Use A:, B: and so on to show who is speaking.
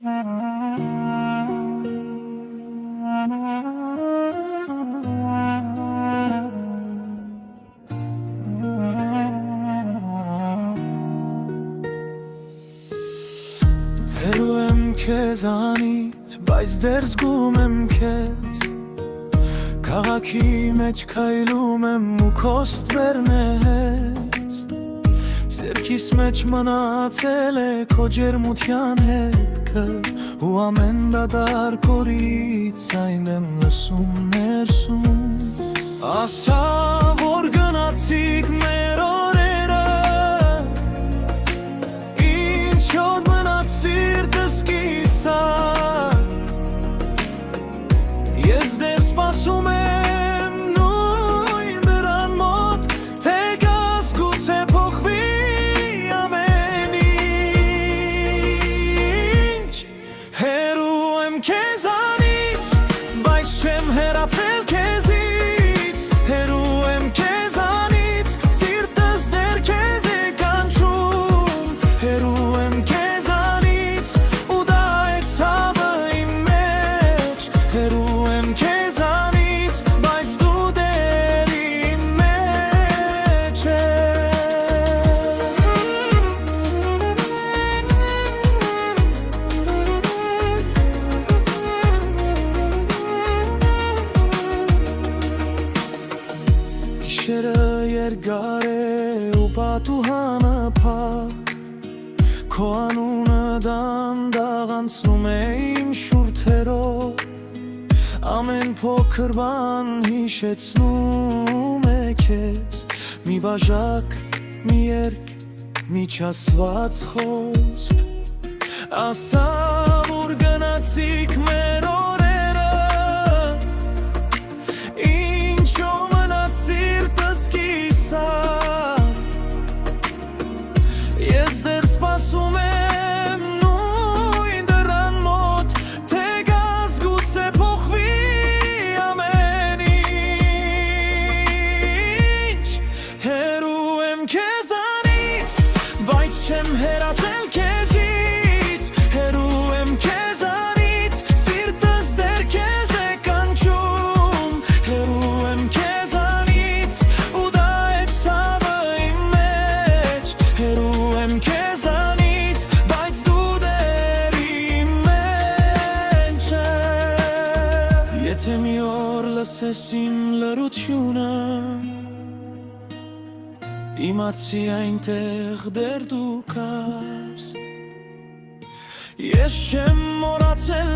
A: Հերու եմ քեզանից, բայց դեռ զգում եմ քեզ Քաղաքի մեջ քայլում եմ ու քո ստվերնեց Սերքիս մեջ մնացել է քո ջերմության հետքը Ու ամեն դատարկ օրից այն եմ լսում ներսում Ասա, որ գնացիք մեր օրերը Ինչոտ սիրտս կիսար Ես դեռ սպասում եմ նույն դրան մոտ Թե գաս գուցե փոխվի ամեն ինչ Հեռու եմ քեզանից, բայց չեմ հեռացել քեզից Հեռու եմ քեզանից, սիրտս դեռ քեզ է կանչում Հեռու եմ Գիշերը երկար է ու պատուհանը փակ Քո անունը դանդաղ անցնում է իմ շուրթերով Ամեն փոքր բան հիշեցնում է քեզ Մի բաժակ, մի երգ, մի չասված խոսք Ասա, որ գնացիք մեր օրերը Ինչո՞վ սիրտս կիսար Ես դեռ սպասում եմ նույն դրան մոտ Թե գաս գուցե փոխվի ամեն ինչ Հեռու եմ քեզանից, բայց չեմ հեռացել քեզից Հեռու եմ քեզանից, սիրտս դեռ քեզ է կանչում Հեռու եմ քեզանից, բայց դու դեռ իմ մեջ ես Եթե մի օր լսես իմ լռությունը Իմացի այնտեղ դեռ դու կաս Ես չեմ մոռացել